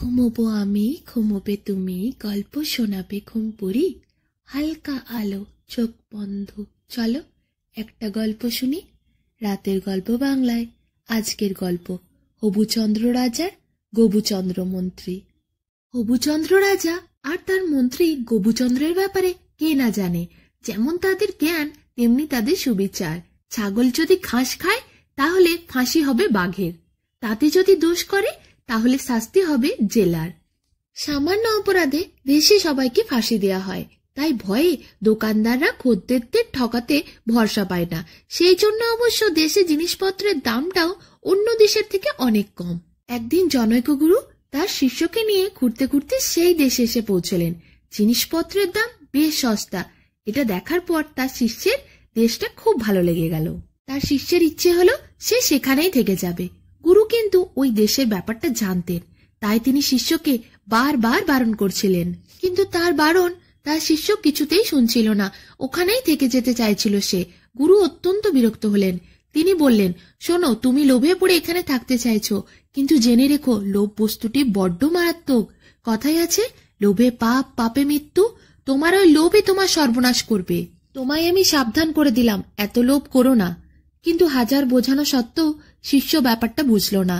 ঘুমোবো আমি, ঘুমোবে তুমি, গল্প শোনাবে ঘুমপুরি, হালকা আলো চোখ বন্ধ, চলো একটা গল্প শুনি। রাতের গল্প বাংলায়। আজকের গল্প হবুচন্দ্র রাজার গবুচন্দ্র মন্ত্রী। হবুচন্দ্র রাজা আর তার মন্ত্রী গবুচন্দ্রের ব্যাপারে কে না জানে। যেমন তাদের জ্ঞান তেমনি তাদের সুবিচার। ছাগল যদি ঘাস খায় তাহলে ফাঁসি হবে বাঘের, তাতে যদি দোষ করে তাহলে শাস্তি হবে জেলার। সামান্য অপরাধে দেশে সবাইকে ফাঁসি দেয়া হয়, তাই ভয়ে দোকানদাররা খদ্দেরদের ঠকাতে ভরসা পায় না। সেই জন্য অবশ্য দেশে জিনিসপত্রের দামটাও অন্য দেশের থেকে অনেক কম। একদিন জনৈক গুরু তার শিষ্যকে নিয়ে ঘুরতে ঘুরতে সেই দেশে এসে পৌঁছলেন। জিনিসপত্রের দাম বেশ সস্তা। এটা দেখার পর তার শিষ্যের দেশটা খুব ভালো লেগে গেল। তার শিষ্যের ইচ্ছে হলো সে সেখানেই থেকে যাবে। গুরু কিন্তু ওই দেশের ব্যাপারটা জানতেন, তাই তিনি শিষ্যকে বারবার বারণ করছিলেন, কিন্তু তার বারণ তার শিষ্য কিছুতেই শুনছিল না। ওখানেই থেকে যেতে চাইছিল সে। গুরু অত্যন্ত বিরক্ত হলেন। তিনি বললেন, শোনো, তুমি লোভে পড়ে এখানে থাকতে চাইছো, কিন্তু জেনে রেখো লোভ বস্তুটি বড্ড মারাত্মক। কথাই আছে, লোভে পাপ, পাপে মৃত্যু। তোমার ওই লোভই তোমার সর্বনাশ করবে। তোমায় আমি সাবধান করে দিলাম, এত লোভ করো না। কিন্তু হাজার বোঝানো সত্ত্বেও শিষ্য ব্যাপারটা বুঝল না।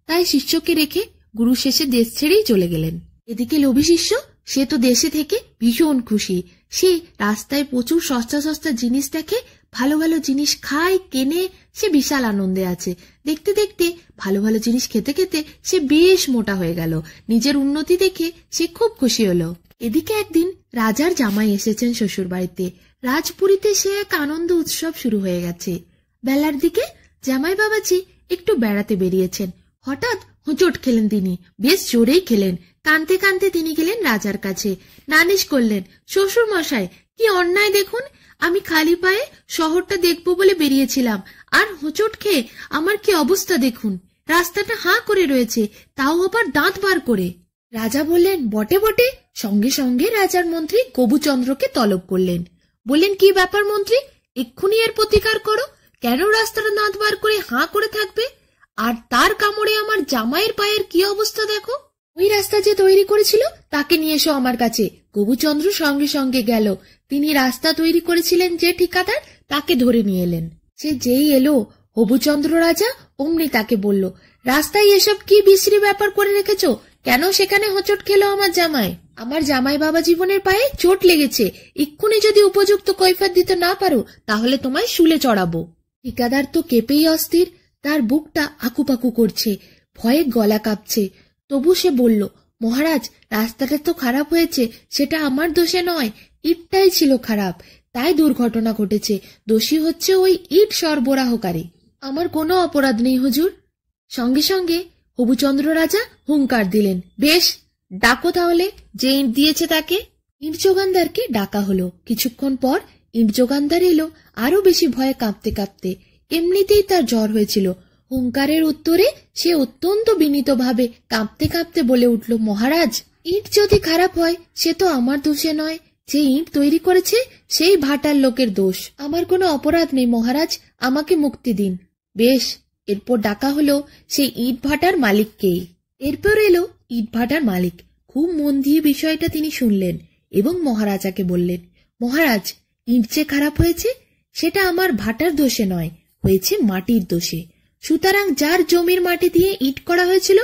তাই শিষ্যকে রেখে গুরু শেষে দেশ ছেড়েই চলে গেলেন। এদিকে লোভী শিষ্য, সে তো দেশে থেকে ভীষণ খুশি। সে রাস্তায় প্রচুর সস্তা সস্তা জিনিস দেখে, ভালো ভালো জিনিস খায়, কেনে। সে বিশাল আনন্দে আছে। দেখতে দেখতে ভালো ভালো জিনিস খেতে খেতে সে বেশ মোটা হয়ে গেল। নিজের উন্নতি দেখে সে খুব খুশি হলো। এদিকে একদিন রাজার জামাই এসেছেন শ্বশুর বাড়িতে। রাজপুরীতে সে এক আনন্দ উৎসব শুরু হয়ে গেছে। বেলার দিকে জামাই বাবাজি একটু বেড়াতে বেরিয়েছেন। হঠাৎ হোঁচট খেলেন তিনি, বেশ জোরেই খেলেন। কাঁদতে কাঁদতে তিনি গেলেন রাজার কাছে, নালিশ করলেন, শ্বশুর মশাই, কি অন্যায় দেখুন। আমি খালি পায়ে শহরটা দেখবো বলে বেরিয়েছিলাম, আর হোঁচট খেয়ে আমার কি অবস্থা দেখুন। রাস্তাটা হাঁ করে রয়েছে, তাও আবার দাঁত বার করে। রাজা বললেন, বটে বটে। সঙ্গে সঙ্গে রাজার মন্ত্রী গবুচন্দ্রকে তলব করলেন। বললেন, কি ব্যাপার মন্ত্রী, এক্ষুনি এর প্রতিকার করো। কেন রাস্তাটা দাঁত বার করে হাঁ করে থাকবে? আর তার কামড়ে আমার জামাইয়ের পায়ের কি অবস্থা দেখো। ওই রাস্তা যে তৈরি করেছিল তাকে নিয়ে এসো আমার কাছে। গবুচন্দ্র সঙ্গে সঙ্গে গেল। তিনি রাস্তা তৈরি করেছিলেন যে ঠিকাদার, তাকে ধরে নিয়ে এলেন। সে যেই এলো, হবুচন্দ্র রাজা অমনি তাকে বলল, রাস্তায় এসব কি বিশ্রী ব্যাপার করে রেখেছো? কেন সেখানে হোঁচট খেলো আমার জামাই? আমার জামাই বাবা জীবনের পায়ে চোট লেগেছে। এক্ষুনি যদি উপযুক্ত কৈফিয়ত দিতে না পারো তাহলে তোমায় শুলে চড়াবো। ঠিকাদার তো কেঁপেই অস্থির, তার বুকটা আকুপাকু করছে, ভয়ে গলা কাঁপছে। তবু সে বলল, মহারাজ, রাস্তাটা তো খারাপ হয়েছে, সেটা আমার দোষে নয়, ইটটাই ছিল খারাপ, তাই দুর্ঘটনা ঘটেছে। দোষী হচ্ছে ওই ইট সরবরাহকারী। আমার কোনো অপরাধ নেই হুজুর। সঙ্গে সঙ্গে হবুচন্দ্র রাজা হুঙ্কার দিলেন, বেশ, ডাকো তাহলে যে ইট দিয়েছে তাকে। ইট যোগানদারকে ডাকা হলো। কিছুক্ষণ পর ইট যোগানদার এলো, আরো বেশি ভয়ে কাঁপতে কাঁপতে। এমনিতেই তার জ্বর হয়েছিল। হুঙ্কারের উত্তরে সে অত্যন্ত বিনীতভাবে কাঁপতে কাঁপতে বলে উঠল, মহারাজ, ইট যদি খারাপ হয় সে তো আমার দোষে নয়, যে ইট তৈরি করেছে সেই ভাটার লোকের দোষ। আমার কোনো অপরাধ নেই মহারাজ, আমাকে মুক্তি দিন। বেশ, এরপর ডাকা হলো সেই ইট ভাটার মালিককেই। এরপর এলো ইট ভাটার মালিক। খুব মন দিয়ে বিষয়টা তিনি শুনলেন এবং মহারাজাকে বললেন, মহারাজ, ইট যে খারাপ হয়েছে সেটা আমার ভাটার দোষে নয়, হয়েছে মাটির দোষে। সুতরাং যার জমির মাটি দিয়ে ইট করা হয়েছিল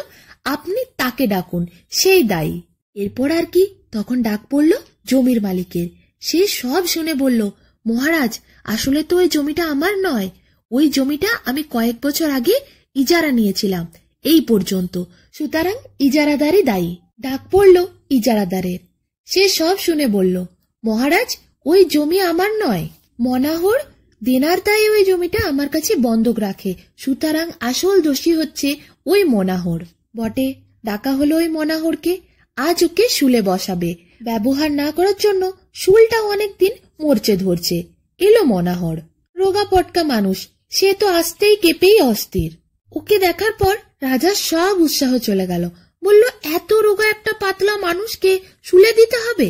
আপনি তাকে ডাকুন, সেই দায়ী। এরপর আর কি, তখন ডাক পড়ল জমির মালিকের। সে সব শুনে বলল, মহারাজ, আসলে তো ওই জমিটা আমার নয়। ওই জমিটা আমি কয়েক বছর আগে ইজারা নিয়েছিলাম, এই পর্যন্ত। সুতরাং ইজারাদারই দায়ী। ডাক পড়ল ইজারাদারের। সে সব শুনে বলল, মহারাজ, ওই জমি আমার নয়। মনাহর দেনার দায়ে ওই জমিটা আমার কাছে বন্ধক রাখে, সুতরাং আসল দোষী হচ্ছে ওই মনাহর। বটে, ডাকা হলো ওই মনাহরকে। আজ ওকে শুলে বসাবে। ব্যবহার না করার জন্য শুলটা অনেকদিন মরচে ধরছে। এলো মনাহর, রোগা পটকা মানুষ, সে তো আসতেই কেঁপেই অস্থির। ওকে দেখার পর রাজার সব উৎসাহ চলে গেল। বলল, এত রোগা একটা পাতলা মানুষকে শুলে দিতে হবে?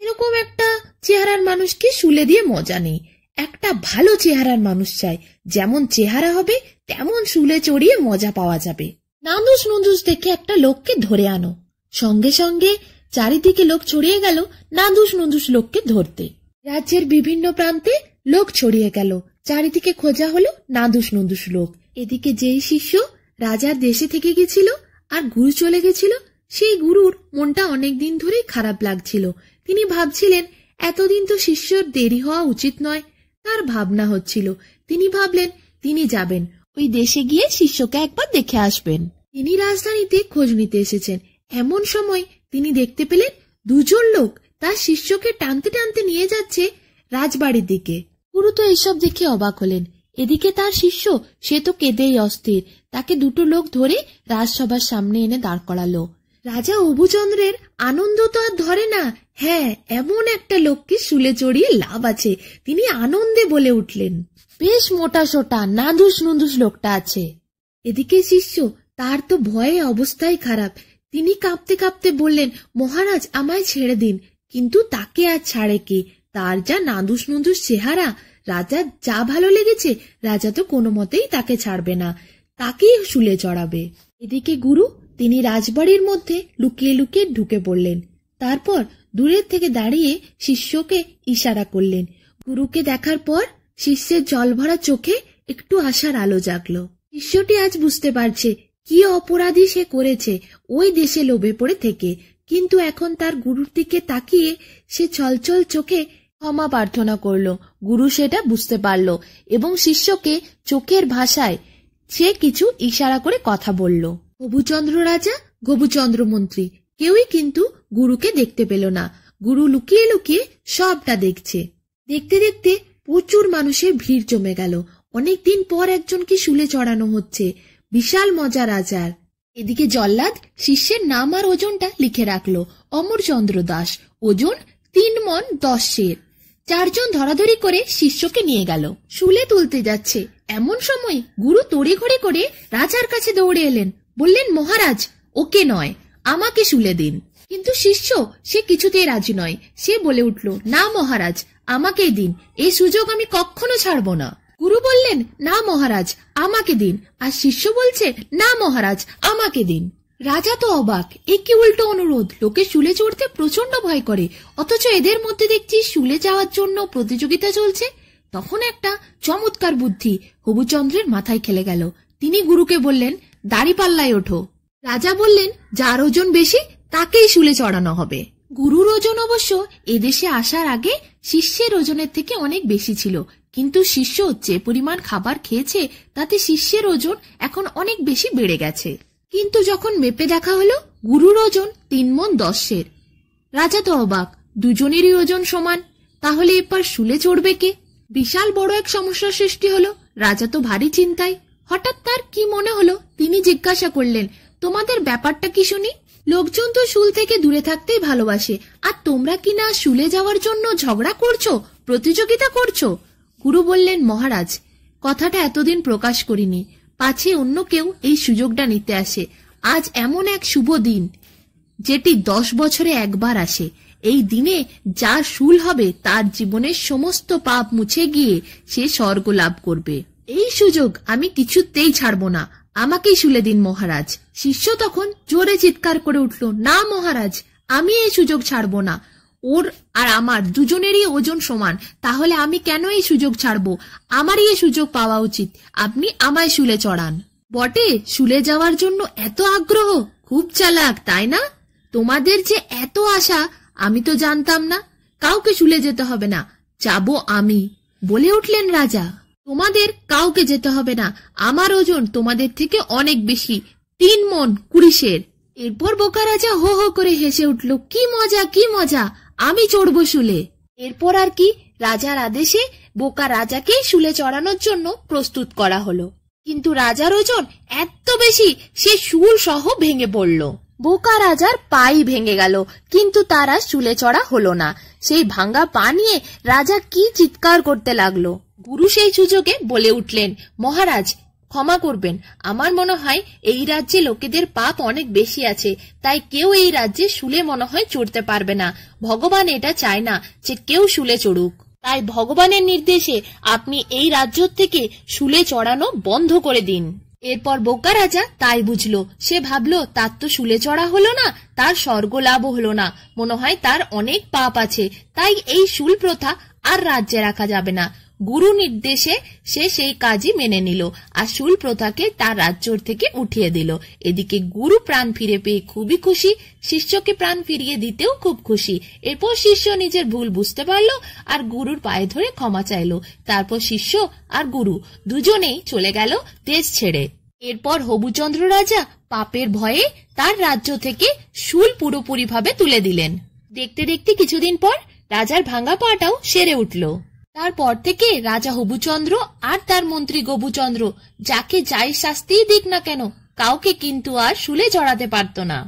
এরকম একটা চেহারার মানুষকে শুলে দিয়ে মজা নেই। একটা ভালো চেহারার মানুষ চাই, যেমন চেহারা হবে তেমন শুলে চড়িয়ে মজা পাওয়া যাবে। নাদুস নুদুস দেখে একটা লোককে ধরে আনো। সঙ্গে সঙ্গে চারিদিকে লোক ছড়িয়ে গেল নাদুস নুদুস লোককে ধরতে। রাজ্যের বিভিন্ন প্রান্তে লোক ছড়িয়ে গেল, চারিদিকে খোঁজা হলো নাদুস নুদুস লোক। এদিকে যেই শিষ্য রাজার দেশে থেকে গেছিল আর গুরু চলে গেছিল, সেই গুরুর মনটা অনেকদিন ধরেই খারাপ লাগছিল। তিনি ভাবছিলেন এতদিন তো শিষ্যর দেরি হওয়া উচিত নয়। তার ভাবনা হচ্ছিল, তিনি ভাবলেন তিনি যাবেন, ওই দেশে গিয়ে শিষ্যকে একবার দেখে আসবেন। তিনি রাজধানীতে খোঁজ নিতে এসেছেন। এমন সময় তিনি দেখতে পেলেন দুজন লোক তার শিষ্যকে টানতে টানতে নিয়ে যাচ্ছে রাজবাড়ির দিকে। গুরু তো এসব দেখে অবাক হলেন। এদিকে তার শিষ্য, সে তো কেঁদেই অস্থির। তাকে দুটো লোক ধরে রাজসভার সামনে এনে দাঁড় করালো। রাজা অভুচন্দ্রের আনন্দ তো আর ধরে না। হ্যাঁ, এমন একটা লোককে শুলে চড়িয়ে লাভ আছে। তিনি আনন্দে বলে উঠলেন, বেশ মোটা সোটা নাদুস নুদুস লোকটা আছে। এদিকে শিষ্য, তার তো ভয়ে অবস্থাই খারাপ। তিনি কাঁপতে কাঁপতে বললেন, মহারাজ আমায় ছেড়ে দিন। কিন্তু তাকে আর ছাড়ে কে? তার যা নাদুস নুদুস চেহারা, রাজার যা ভালো লেগেছে, রাজা তো কোনো মতেই তাকে ছাড়বে না, তাকেই শুলে চড়াবে। এদিকে গুরু, তিনি রাজবাড়ির মধ্যে লুকিয়ে লুকিয়ে ঢুকে পড়লেন। তারপর দূরের থেকে দাঁড়িয়ে শিষ্যকে ইশারা করলেন। গুরুকে দেখার পর শিষ্যের জলভরা চোখে একটু আশার আলো জাগলো। শিষ্যটি আজ বুঝতে পারছে কি অপরাধী সে করেছে ওই দেশে লোভে পড়ে থেকে। কিন্তু এখন তার গুরুর দিকে তাকিয়ে সে ছলছল চোখে ক্ষমা প্রার্থনা করল। গুরু সেটা বুঝতে পারল এবং শিষ্যকে চোখের ভাষায় সে কিছু ইশারা করে কথা বলল। অভুচন্দ্র রাজা, গোবুচন্দ্র মন্ত্রী কেউই কিন্তু গুরুকে দেখতে পেল না। গুরু লুকিয়ে লুকিয়ে সবটা দেখছে। দেখতে দেখতে প্রচুর মানুষের ভিড় জমে গেল। অনেকদিন পর একজনকে শুলে চড়ানো হচ্ছে। বিশাল মজা রাজার। এদিকে জল্লাদ শিষ্যের নাম আর ওজনটা লিখে রাখলো। অমরচন্দ্র দাস, ওজন 3 মণ 10 সের। 4 জন ধরাধরি করে শিষ্যকে নিয়ে গেল, শুলে তুলতে যাচ্ছে। এমন সময় গুরু তড়িঘড়ি করে রাজার কাছে দৌড়ে এলেন। বললেন, মহারাজ, ওকে নয়, আমাকে শুলে দিন। কিন্তু শিষ্য সে কিছুতেই রাজি নয়। সে বলে উঠল, না মহারাজ, আমাকেই দিন, এই সুযোগ আমি কখনো ছাড়ব না। গুরু বললেন, না মহারাজ, আমাকে দিন। আর শিষ্য বলছে, না মহারাজ, আমাকে দিন। রাজা তো অবাক, এ কি উল্টো অনুরোধ! লোকে শুলে চড়তে প্রচন্ড ভয় করে, অথচ এদের মধ্যে দেখছি শুলে যাওয়ার জন্য প্রতিযোগিতা চলছে। তখন একটা চমৎকার বুদ্ধি হবুচন্দ্রের মাথায় খেলে গেল। তিনি গুরুকে বললেন, দাঁড়িপাল্লায় ওঠো। রাজা বললেন, যার ওজন বেশি তাকেই শুলে চড়ানো হবে। গুরুর ওজন অবশ্য এদেশে আসার আগে শিষ্যের ওজনের থেকে অনেক বেশি ছিল, কিন্তু শিষ্য যে পরিমাণ খাবার খেয়েছে তাতে শিষ্যের ওজন এখন অনেক বেশি বেড়ে গেছে। কিন্তু যখন মেপে দেখা হলো, গুরুর ওজন 3 মণ 10 সের। রাজা তো অবাক, দুজনেরই ওজন সমান, তাহলে এবার শুলে চড়বে কে? বিশাল বড় এক সমস্যার সৃষ্টি হলো। রাজা তো ভারী চিন্তায়। হঠাৎ তার কি মনে হলো, তিনি জিজ্ঞাসা করলেন, তোমাদের ব্যাপারটা কি শুনি? লোকজন তো শুল থেকে দূরে থাকতেই ভালোবাসে, আর তোমরা কি না শুলে যাওয়ার জন্য ঝগড়া করছো, প্রতিযোগিতা করছো? গুরু বললেন, মহারাজ, কথাটা এতদিন প্রকাশ করিনি, পাছে অন্য কেউ এই সুযোগটা নিতে আসে। আজ এমন এক শুভ দিন, যেটি 10 বছরে একবার আসে। এই দিনে যার শুল হবে তার জীবনের সমস্ত পাপ মুছে গিয়ে সে স্বর্গ লাভ করবে। এই সুযোগ আমি কিছুতেই ছাড়ব না, আমাকেই শুলে দিন মহারাজ। শিষ্য তখন জোরে চিৎকার করে উঠল, না মহারাজ, আমি এই সুযোগ ছাড়ব না। ওর আর আমার দুজনেরই ওজন সমান, তাহলে আমি কেন এই সুযোগ ছাড়ব? আমারই এই সুযোগ পাওয়া উচিত। আপনি আমায় শুলে চড়ান। বটে, শুলে যাওয়ার জন্য এত আগ্রহ, খুব চালাক তাই না? তোমাদের যে এত আশা আমি তো জানতাম না। কাউকে শুলে যেতে হবে না, যাব আমি, বলে উঠলেন রাজা। তোমাদের কাউকে যেতে হবে না, আমার ওজন তোমাদের থেকে অনেক বেশি, 3 মণ 20 সের। এরপর বোকা রাজা হো হো করে হেসে উঠল, কি মজা, কি মজা, আমি চড়বো শুলে। এরপর আর কি, রাজার আদেশে বোকা রাজাকে শুলে চড়ানোর জন্য প্রস্তুত করা হলো। কিন্তু রাজার ওজন এত বেশি, সে শুল সহ ভেঙে পড়ল। বোকা রাজার পাই ভেঙে গেল, কিন্তু তারা শুলে চড়া হলো না। সেই ভাঙ্গা পা নিয়ে রাজা কি চিৎকার করতে লাগলো। গুরু সেই সুযোগে বলে উঠলেন, মহারাজ, ক্ষমা করবেন, আমার মনে হয় এই রাজ্যে লোকেদের পাপ অনেক বেশি আছে, তাই কেউ এই রাজ্যে শুলে মনে হয় চড়তে পারবে না। ভগবান এটা চায় না যে কেউ শুলে চড়ুক, তাই ভগবানের নির্দেশে আপনি এই রাজ্য থেকে শুলে চড়ানো বন্ধ করে দিন। এরপর বোকা রাজা তাই বুঝলো। সে ভাবলো তার তো শুলে চড়া হলো না, তার স্বর্গ লাভও হলো না, মনে হয় তার অনেক পাপ আছে, তাই এই শুল প্রথা আর রাজ্যে রাখা যাবে না। গুরু নির্দেশে সে সেই কাজই মেনে নিল আর শুল প্রথাকে তার রাজ্য থেকে উঠিয়ে দিল। এদিকে গুরু প্রাণ ফিরে পেয়ে খুবই খুশি, শিষ্যকে প্রাণ ফিরিয়ে দিতেও খুব খুশি। এরপর শিষ্য নিজের ভুল বুঝতে পারলো আর গুরুর পায়ে ধরে ক্ষমা চাইলো। তারপর শিষ্য আর গুরু দুজনেই চলে গেল দেশ ছেড়ে। এরপর হবুচন্দ্র রাজা পাপের ভয়ে তার রাজ্য থেকে শুল পুরোপুরি ভাবে তুলে দিলেন। দেখতে দেখতে কিছুদিন পর রাজার ভাঙা পাটাও সেরে উঠল। তারপর থেকে রাজা হবুচন্দ্র আর তার মন্ত্রী গবুচন্দ্র যাকে যাই শাস্তিই দিক না কেন, কাউকে কিন্তু আর শুলে চড়াতে পারত না।